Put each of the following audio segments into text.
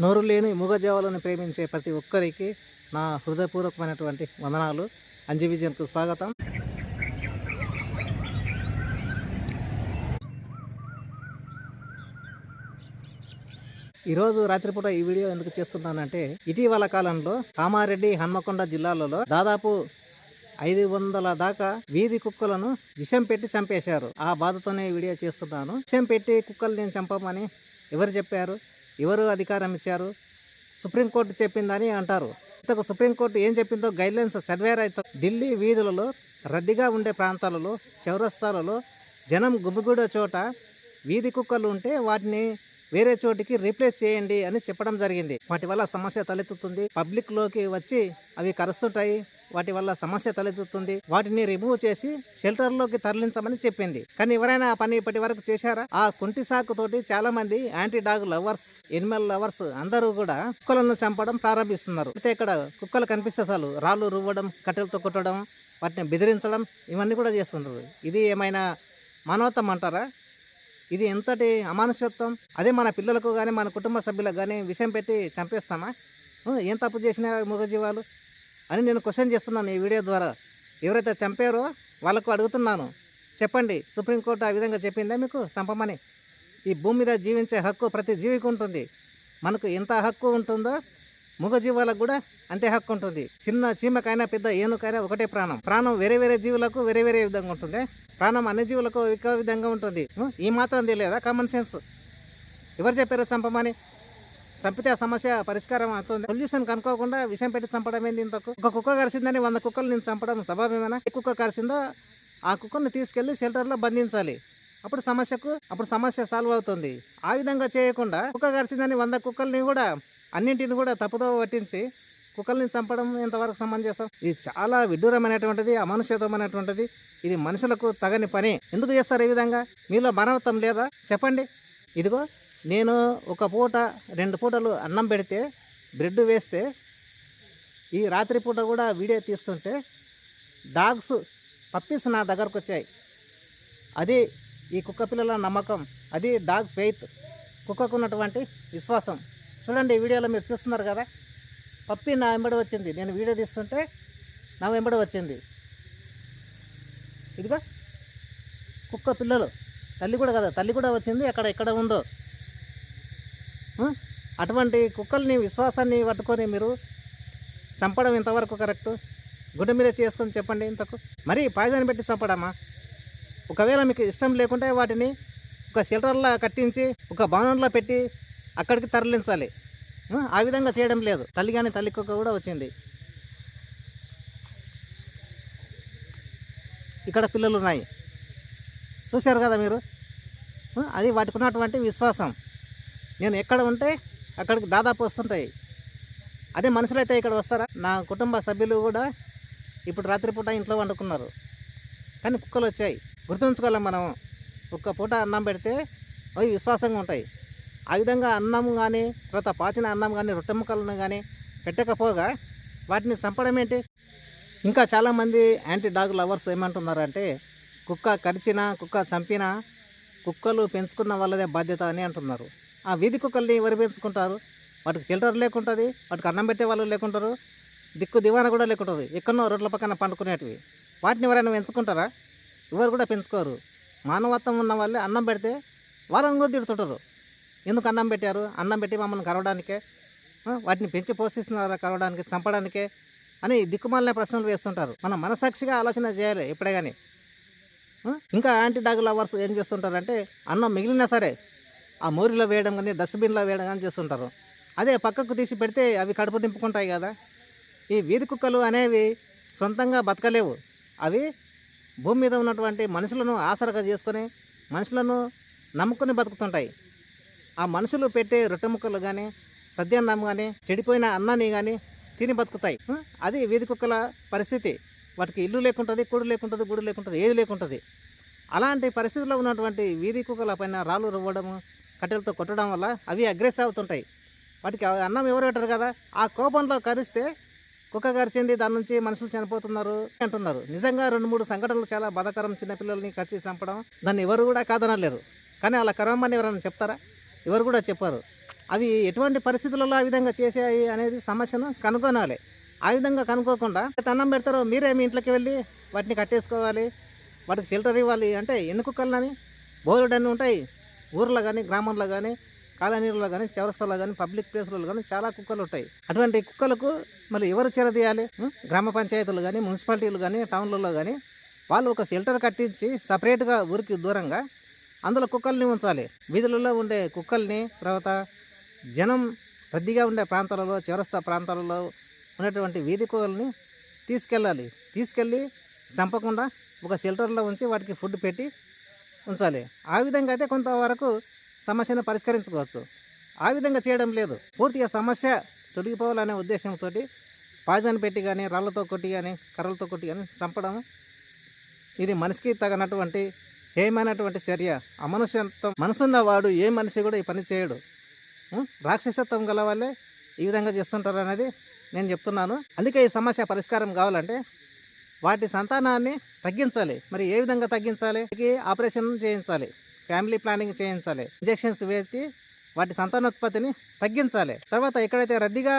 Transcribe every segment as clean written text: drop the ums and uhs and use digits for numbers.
నోరు లేని మూగజీవాలను ప్రేమించే ప్రతి ఒక్కరికి నా హృదయపూర్వకమైనటువంటి వందనాలు. అంజి విజన్కు స్వాగతం. ఈరోజు రాత్రిపూట ఈ వీడియో ఎందుకు చేస్తున్నానంటే, ఇటీవల కాలంలో కామారెడ్డి, హన్మకొండ జిల్లాలలో దాదాపు 500 దాకా వీధి కుక్కలను విషం పెట్టి చంపేశారు. ఆ బాధతోనే వీడియో చేస్తున్నాను. విషం పెట్టి కుక్కల్ని చంపమని ఎవరు చెప్పారు? ఎవరు అధికారం ఇచ్చారు? సుప్రీంకోర్టు చెప్పిందని అంటారు. ఇంతకు సుప్రీంకోర్టు ఏం చెప్పిందో గైడ్లైన్స్ చదివారైతే, ఢిల్లీ వీధులలో రద్దీగా ఉండే ప్రాంతాలలో, చౌరస్తాలలో జనం గుమిగూడే చోట వీధి కుక్కలు ఉంటే వాటిని వేరే చోటికి రీప్లేస్ చేయండి అని చెప్పడం జరిగింది. వాటి వల్ల సమస్య తలెత్తుతుంది. పబ్లిక్ లోకి వచ్చి అవి కరుస్తుంటాయి. వాటి వల్ల సమస్య తలెత్తుతుంది. వాటిని రిమూవ్ చేసి షెల్టర్లోకి తరలించమని చెప్పింది. కానీ ఎవరైనా ఆ పని ఇప్పటి వరకు చేశారా? ఆ కుంటి సాకు తోటి చాలా మంది anti dog lovers, Animal lovers అందరూ కూడా కుక్కలను చంపడం ప్రారంభిస్తున్నారు. అయితే ఇక్కడ కుక్కలు కనిపిస్తే చాలు రాళ్ళు రువ్వడం, కట్టెలతో కొట్టడం, వాటిని బెదిరించడం, ఇవన్నీ కూడా చేస్తున్నారు. ఇది ఏమైనా మానవత్వం అంటారా? ఇది ఎంతటి అమానుషత్వం! అదే మన పిల్లలకు కానీ, మన కుటుంబ సభ్యులకు కానీ విషయం పెట్టి చంపేస్తామా? ఏం తప్పు చేసినా మూగజీవాలు అని నేను క్వశ్చన్ చేస్తున్నాను ఈ వీడియో ద్వారా. ఎవరైతే చంపారో వాళ్ళకు అడుగుతున్నాను, చెప్పండి, సుప్రీంకోర్టు ఆ విధంగా చెప్పిందా మీకు చంపమని? ఈ భూమి మీద జీవించే హక్కు ప్రతి జీవికి ఉంటుంది. మనకు ఎంత హక్కు ఉంటుందో మూగజీవాలకు కూడా అంతే హక్కు ఉంటుంది. చిన్న చీమకైనా పెద్ద ఏనుకైనా ఒకటే ప్రాణం. ప్రాణం వేరే వేరే జీవులకు వేరే వేరే విధంగా ఉంటుంది. ప్రాణం అన్ని జీవులకు ఒక విధంగా ఉంటుంది. ఈ మాత్రం తెలియదా కామన్ సెన్స్? ఎవరు చెప్పారో చంపమని? చంపితే ఆ సమస్య పరిష్కారం అవుతుంది. సొల్యూషన్ కనుక్కోకుండా విషయం పెట్టి చంపడం ఏంది? ఇంతకు ఒక కుక్క కరిసిందని 100 కుక్కలు నేను చంపడం స్వభావమేనా? ఏ కుక్క కరిసిందో ఆ కుక్కను తీసుకెళ్లి షెల్టర్లో బంధించాలి. అప్పుడు సమస్య సాల్వ్ అవుతుంది. ఆ విధంగా చేయకుండా కుక్క కరిసిందని 100 కుక్కల్ని కూడా అన్నింటిని కూడా తప్పుదో పట్టించి కుక్కల్ని చంపడం ఎంతవరకు సమంజసం? ఇది చాలా విడ్డూరమైనటువంటిది, అమానుషితమైనటువంటిది. ఇది మనుషులకు తగని పని. ఎందుకు చేస్తారు ఈ విధంగా? మీలో మానవత్వం లేదా? చెప్పండి. ఇదిగో నేను ఒక పూట 2 పూటలు అన్నం పెడితే, బ్రెడ్ వేస్తే, ఈ రాత్రి పూట కూడా వీడియో తీస్తుంటే డాగ్స్, పప్పీస్ నా దగ్గరకు వచ్చాయి. అది ఈ కుక్క పిల్లల నమ్మకం, అది డాగ్ ఫెయిత్, కుక్కకు ఉన్నటువంటి విశ్వాసం. చూడండి, ఈ వీడియోలో మీరు చూస్తున్నారు కదా, పప్పి నా వెంబడి వచ్చింది. నేను వీడియో తీస్తుంటే నా వెంబడి వచ్చింది. ఇదిగో కుక్క పిల్లలు, తల్లి కూడా కదా, తల్లి కూడా వచ్చింది. ఎక్కడ ఉందో అటువంటి కుక్కల్ని, విశ్వాసాన్ని పట్టుకొని మీరు చంపడం ఇంతవరకు కరెక్టు? గుడ్డ మీద చేసుకొని చెప్పండి. ఇంతకు మరి పాయిజన్ పెట్టి చంపడమా? ఒకవేళ మీకు ఇష్టం లేకుంటే వాటిని ఒక షెల్టర్లో కట్టించి, ఒక భవనంలో పెట్టి అక్కడికి తరలించాలి. ఆ విధంగా చేయడం లేదు. తల్లి కానీ తల్లి కుక్క కూడా వచ్చింది. ఇక్కడ పిల్లలు ఉన్నాయి, చూశారు కదా మీరు. అది వాటికి ఉన్నటువంటి విశ్వాసం. నేను ఎక్కడ ఉంటే అక్కడికి దాదాపు వస్తుంటాయి. అదే మనుషులైతే ఇక్కడ వస్తారా? నా కుటుంబ సభ్యులు కూడా ఇప్పుడు రాత్రిపూట ఇంట్లో వండుకున్నారు, కానీ కుక్కలు వచ్చాయి. గుర్తుంచుకోవాలి మనం. ఒక్క పూట అన్నం పెడితే అవి విశ్వాసంగా ఉంటాయి. ఆ విధంగా అన్నం కానీ, తర్వాత పాచిన అన్నం కానీ, రొట్టె ముక్కలను కానీ పెట్టకపోగా వాటిని చంపడం ఏంటి? ఇంకా చాలామంది యాంటీ డాగ్ లవర్స్ ఏమంటున్నారంటే, కుక్క కరిచినా, కుక్క చంపినా కుక్కలు పెంచుకున్న వాళ్ళదే బాధ్యత అని అంటున్నారు. ఆ వీధి కుక్కల్ని ఎవరు పెంచుకుంటారు? వాటికి షెల్టర్ లేకుంటుంది, వాటికి అన్నం పెట్టే వాళ్ళు లేకుంటారు, దిక్కు దివాన కూడా లేకుంటుంది. ఎక్కడో రోడ్ల పక్కన పండుకునేటివి. వాటిని ఎవరైనా పెంచుకుంటారా? ఎవరు కూడా పెంచుకోరు. మానవత్వం ఉన్న వాళ్ళే అన్నం పెడితే వాళ్ళని కూడా తిడుతుంటారు. ఎందుకు అన్నం పెట్టారు? అన్నం పెట్టి మమ్మల్ని కరవడానికే, వాటిని పెంచి పోషిస్తున్నారా కరవడానికి, చంపడానికే అని దిక్కుమాలిన ప్రశ్నలు వేస్తుంటారు. మనం మనసాక్షిగా ఆలోచన చేయాలి ఎప్పుడే కానీ. ఇంకా యాంటీ డాగ్ లవర్స్ ఏం చేస్తుంటారంటే, అన్నం మిగిలినా సరే ఆ మోరిలో వేయడం కానీ, డస్ట్బిన్లో వేయడం కానీ చేస్తుంటారు. అదే పక్కకు తీసి పెడితే అవి కడుపు నింపుకుంటాయి కదా. ఈ వీధి కుక్కలు అనేవి సొంతంగా బతకలేవు. అవి భూమి మీద ఉన్నటువంటి మనుషులను ఆసరగా చేసుకొని, మనుషులను నమ్ముకొని బతుకుతుంటాయి. ఆ మనుషులు పెట్టే రొట్టె ముక్కలు కానీ, సద్యాన్నం కానీ, చెడిపోయిన అన్నాన్ని కానీ తిని బతుకుతాయి. అది వీధి కుక్కల పరిస్థితి. వాటికి ఇల్లు లేకుంటుంది, కూడు లేకుంటుంది, గుడి లేకుంటుంది, ఏది లేకుంటుంది. అలాంటి పరిస్థితిలో ఉన్నటువంటి వీధి కుక్కల పైన రాళ్ళు రువ్వడము, కట్టెలతో కొట్టడం వల్ల అవి అగ్రెసివ్ అవుతుంటాయి. వాటికి అన్నం ఎవరు పెట్టరు కదా. ఆ కోపంలో కరిస్తే కుక్క కరిచింది, దాని నుంచి మనుషులు చనిపోతున్నారు అంటున్నారు. నిజంగా 2-3 సంఘటనలు చాలా బాధాకరం. చిన్నపిల్లల్ని కరిచి చంపడం, దాన్ని ఎవరు కూడా కాదనలేరు. కానీ అలా కరవమని ఎవరైనా చెప్తారా? ఎవరు కూడా చెప్పారు. అవి ఎటువంటి పరిస్థితులలో ఆ విధంగా చేసాయి అనేది సమస్యను కనుగొనాలి. ఆ విధంగా కనుక్కోకుండా అన్నం పెడతారో మీరే మీ ఇంట్లోకి వెళ్ళి వాటిని కట్టేసుకోవాలి, వాటికి షెల్టర్ ఇవ్వాలి అంటే ఎన్ని కుక్కలని బోలెడన్ని ఉంటాయి. ఊర్లో కానీ, గ్రామంలో కానీ, కాలనీలలో కానీ, చౌరస్తాలో కానీ, పబ్లిక్ ప్లేస్లలో కానీ చాలా కుక్కలు ఉంటాయి. అటువంటి కుక్కలకు మళ్ళీ ఎవరు చేరదీయాలి? గ్రామ పంచాయతీలు కానీ, మున్సిపాలిటీలు కానీ, టౌన్లలో కానీ వాళ్ళు ఒక షెల్టర్ కట్టించి సపరేట్గా ఊరికి దూరంగా అందులో కుక్కల్ని ఉంచాలి. వీధులలో ఉండే కుక్కల్ని, తర్వాత జనం రద్దీగా ఉండే ప్రాంతాలలో, చౌరస్తా ప్రాంతాలలో ఉన్నటువంటి వీధి కుక్కల్ని తీసుకెళ్ళి చంపకుండా ఒక షెల్టర్లో ఉంచి వాటికి ఫుడ్ పెట్టి ఉంచాలి. ఆ విధంగా అయితే కొంతవరకు సమస్యను పరిష్కరించుకోవచ్చు. ఆ విధంగా చేయడం లేదు. పూర్తిగా సమస్య తొలగిపోవాలనే ఉద్దేశంతో పాయిజన్ పెట్టి కానీ, రాళ్లతో కొట్టి కానీ, కర్రలతో కొట్టి కానీ చంపడం ఇది మనిషికి తగినటువంటి ఏమైనటువంటి చర్య. అమనుష్యత్వం మనసున్న వాడు ఏ మనిషి కూడా ఈ పని చేయడు. రాక్షసత్వం గల వాళ్ళే ఈ విధంగా చేస్తుంటారు అనేది నేను చెప్తున్నాను. అందుకే ఈ సమస్య పరిష్కారం కావాలంటే వాటి సంతానాన్ని తగ్గించాలి. మరి ఏ విధంగా తగ్గించాలి? ఆపరేషన్ చేయించాలి, ఫ్యామిలీ ప్లానింగ్ చేయించాలి, ఇంజెక్షన్స్ వేసి వాటి సంతానోత్పత్తిని తగ్గించాలి. తర్వాత ఎక్కడైతే రద్దీగా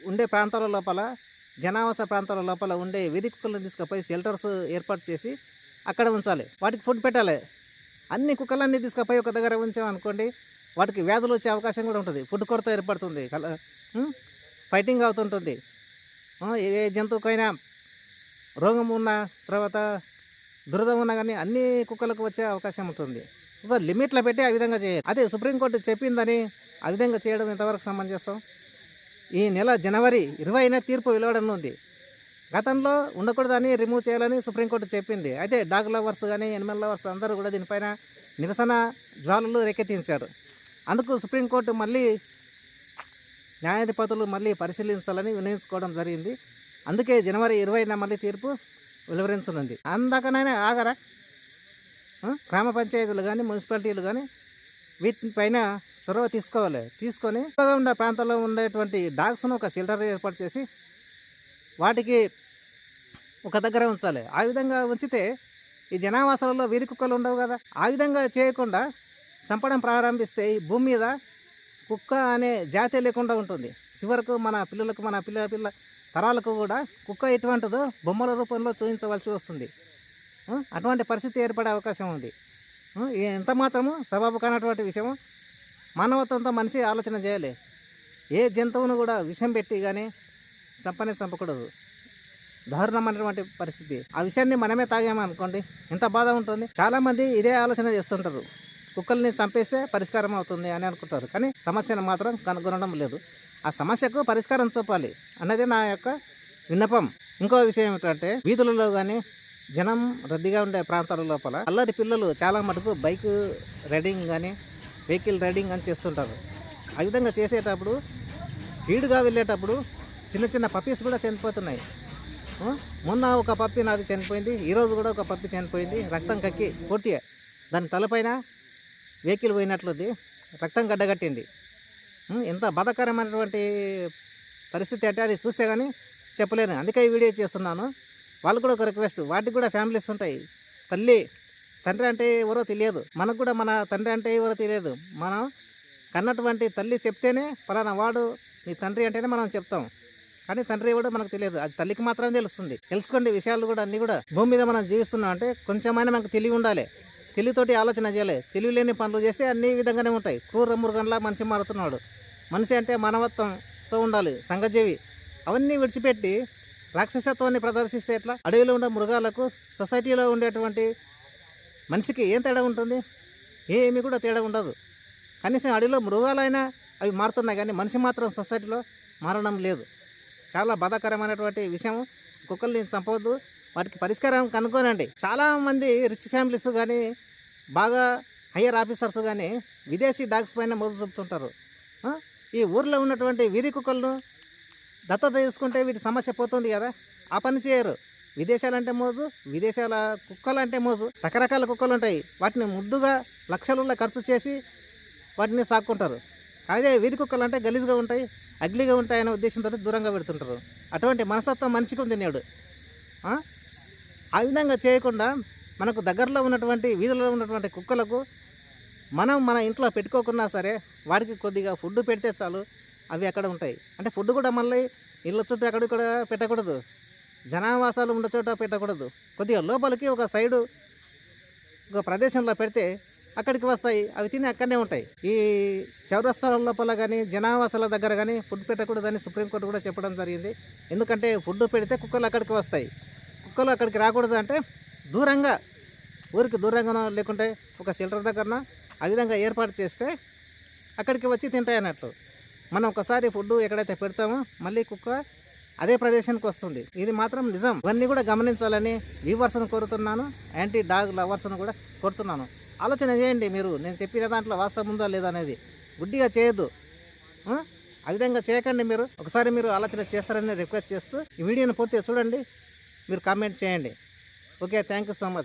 ఉండే ప్రాంతాల లోపల, జనావాస ప్రాంతాల లోపల ఉండే వీధి కుక్కలను తీసుకుపోయి షెల్టర్స్ ఏర్పాటు చేసి అక్కడ ఉంచాలి. వాటికి ఫుడ్ పెట్టాలి. అన్ని కుక్కలన్నీ తీసుకుపోయి ఒక దగ్గర ఉంచామనుకోండి, వాటికి వ్యాధులు వచ్చే అవకాశం కూడా ఉంటుంది. ఫుడ్ కొరత ఏర్పడుతుంది, ఫైటింగ్ అవుతుంటుంది. ఏ జంతువుకైనా రోగం ఉన్నా, తర్వాత దురద ఉన్నా కానీ అన్ని కుక్కలకు వచ్చే అవకాశం ఉంటుంది. ఒక లిమిట్లో పెట్టి ఆ విధంగా చేయాలి. అదే సుప్రీంకోర్టు చెప్పిందని ఆ విధంగా చేయడం ఎంతవరకు సమంజసం? ఈ నెల జనవరి 20న తీర్పు వెలువడనుంది. గతంలో ఉండకూడదని రిమూవ్ చేయాలని సుప్రీంకోర్టు చెప్పింది. అయితే డాగ్ లవర్స్ కానీ, ఎనిమల్ లవర్స్ అందరూ కూడా దీనిపైన నిరసన జ్వాలలు రేకెత్తించారు. అందుకు సుప్రీంకోర్టు మళ్ళీ న్యాయాధిపతులు మళ్ళీ పరిశీలించాలని వినియోగించుకోవడం జరిగింది. అందుకే జనవరి 20న మళ్ళీ తీర్పు వెలువరించనుంది. అందాకనైనా ఆగరా? గ్రామ పంచాయతీలు కానీ, మున్సిపాలిటీలు కానీ వీటిపైన చొరవ తీసుకొని ఉండే ప్రాంతాల్లో ఉండేటువంటి డాగ్స్ను ఒక షెల్టర్ ఏర్పాటు చేసి వాటికి ఒక దగ్గర ఉంచాలి. ఆ విధంగా ఉంచితే ఈ జనావాసాలలో వీధి కుక్కలు ఉండవు కదా. ఆ విధంగా చేయకుండా చంపడం ప్రారంభిస్తే ఈ భూమి మీద కుక్క అనే జాతి లేకుండా ఉంటుంది. చివరకు మన పిల్లలకు, మన పిల్ల తరాలకు కూడా కుక్క ఎటువంటిదో బొమ్మల రూపంలో చూపించవలసి వస్తుంది. అటువంటి పరిస్థితి ఏర్పడే అవకాశం ఉంది. ఎంత మాత్రము సబబు కానటువంటి విషయం. మానవత్వంతో మనిషి ఆలోచన చేయాలి. ఏ జంతువును కూడా విషం పెట్టి కానీ చంపకూడదు. దారుణమైనటువంటి పరిస్థితి. ఆ విషయాన్ని మనమే తాగామనుకోండి ఎంత బాధ ఉంటుంది. చాలామంది ఇదే ఆలోచన చేస్తుంటారు, కుక్కల్ని చంపేస్తే పరిష్కారం అవుతుంది అని అనుకుంటారు. కానీ సమస్యను మాత్రం కనుగొనడం లేదు. ఆ సమస్యకు పరిష్కారం చూపాలి అన్నది నా యొక్క విన్నపం. ఇంకో విషయం ఏమిటంటే, వీధులలో కానీ, జనం రద్దీగా ఉండే ప్రాంతాల లోపల అల్లరి పిల్లలు చాలా మటుకు బైక్ రైడింగ్ కానీ, వెహికల్ రైడింగ్ అని చేస్తుంటారు. ఆ విధంగా చేసేటప్పుడు స్పీడ్గా వెళ్ళేటప్పుడు చిన్న పప్పీస్ కూడా చనిపోతున్నాయి. మొన్న ఒక పప్పి నాది చనిపోయింది, ఈరోజు కూడా ఒక పప్పి చనిపోయింది. రక్తం కక్కి పూర్తిగా దాని తలపైన వెహికల్ పోయినట్లుంది, రక్తం గడ్డగట్టింది. ఎంత బాధాకరమైనటువంటి పరిస్థితి అంటే అది చూస్తే కానీ చెప్పలేను. అందుకే ఈ వీడియో చేస్తున్నాను. వాళ్ళు కూడా ఒక రిక్వెస్ట్, వాటికి కూడా ఫ్యామిలీస్ ఉంటాయి. తండ్రి అంటే ఎవరో తెలియదు. మనకు కూడా మన తండ్రి అంటే ఎవరో తెలియదు. మనం కన్నటువంటి తల్లి చెప్తేనే పలానా వాడు నీ తండ్రి అంటేనే మనం చెప్తాం. కానీ తండ్రి ఎవడో మనకు తెలియదు, అది తల్లికి మాత్రమే తెలుస్తుంది. తెలుసుకోండి విషయాలు కూడా అన్నీ కూడా. భూమి మీద మనం జీవిస్తున్నాం అంటే కొంచెమైనా మనకు తెలివి ఉండాలి. తెలివితోటి ఆలోచన చేయాలి. తెలివి లేని పనులు చేస్తే అన్ని విధంగానే ఉంటాయి. క్రూర మృగంలా మనిషి మారుతున్నాడు. మనిషి అంటే మానవత్వంతో ఉండాలి, సంఘజీవి. అవన్నీ విడిచిపెట్టి రాక్షసత్వాన్ని ప్రదర్శిస్తే ఎట్లా? అడవిలో ఉండే మృగాలకు సొసైటీలో ఉండేటువంటి మనిషికి ఏం తేడా ఉంటుంది? ఏమీ కూడా తేడా ఉండదు. కనీసం అడవిలో మృగాలైనా అవి మారుతున్నాయి, కానీ మనిషి మాత్రం సొసైటీలో మారడం లేదు. చాలా బాధాకరమైనటువంటి విషయం. కుక్కల్ని చంపవద్దు, వాటికి పరిష్కారం కనుక్కోనండి. చాలామంది రిచ్ ఫ్యామిలీస్ కానీ, బాగా హయ్యర్ ఆఫీసర్స్ కానీ విదేశీ డాగ్స్ పైన మోజు చూపుతుంటారు. ఈ ఊర్లో ఉన్నటువంటి వీధి కుక్కలను దత్తత తీసుకుంటే వీటి సమస్య పోతుంది కదా. ఆ పని చేయరు. విదేశాలంటే మోజు, విదేశాల కుక్కలంటే మోజు. రకరకాల కుక్కలు ఉంటాయి, వాటిని ముద్దుగా లక్షలలో ఖర్చు చేసి వాటిని సాక్కుంటారు. అదే వీధి కుక్కలు అంటే గలీజ్గా ఉంటాయి, అగ్లీగా ఉంటాయి అనే ఉద్దేశంతో దూరంగా పెడుతుంటారు. అటువంటి మనస్తత్వం మనిషికి ఉంది నేడు. ఆ విధంగా చేయకుండా మనకు దగ్గరలో ఉన్నటువంటి వీధుల్లో ఉన్నటువంటి కుక్కలకు మనం మన ఇంట్లో పెట్టుకోకున్నా సరే వాటికి కొద్దిగా ఫుడ్ పెడితే చాలు, అవి అక్కడ ఉంటాయి. అంటే ఫుడ్ కూడా మళ్ళీ ఇళ్ళ చుట్టూ అక్కడిక్కడ పెట్టకూడదు, జనావాసాలు ఉండే చోట పెట్టకూడదు. కొద్దిగా లోపలికి ఒక సైడు ఒక ప్రదేశంలో పెడితే అక్కడికి వస్తాయి, అవి తిని అక్కడనే ఉంటాయి. ఈ చౌరస్తాల లోపల కానీ జనావాసాల దగ్గర కానీ ఫుడ్ పెట్టకూడదని సుప్రీంకోర్టు కూడా చెప్పడం జరిగింది. ఎందుకంటే ఫుడ్ పెడితే కుక్కలు అక్కడికి వస్తాయి. కుక్కలు అక్కడికి రాకూడదు అంటే దూరంగా, ఊరికి దూరంగానో లేకుంటే ఒక షెల్టర్ దగ్గరనో ఆ విధంగా ఏర్పాటు చేస్తే అక్కడికి వచ్చి తింటాయి అన్నట్టు. మనం ఒకసారి ఫుడ్ ఎక్కడైతే పెడతామో మళ్ళీ కుక్క అదే ప్రదేశానికి వస్తుంది. ఇది మాత్రం నిజం. ఇవన్నీ కూడా గమనించాలని వ్యూవర్స్ను కోరుతున్నాను, యాంటీ డాగ్ లవర్స్ను కూడా కోరుతున్నాను. ఆలోచన చేయండి మీరు, నేను చెప్పిన దాంట్లో వాస్తవం ఉందా లేదా అనేది. గుడ్డిగా చేయొద్దు, ఆ విధంగా చేయకండి. మీరు ఒకసారి మీరు ఆలోచన చేస్తారని రిక్వెస్ట్ చేస్తూ ఈ వీడియోని పూర్తిగా చూడండి, మీరు కామెంట్ చేయండి. Okay, thank you so much.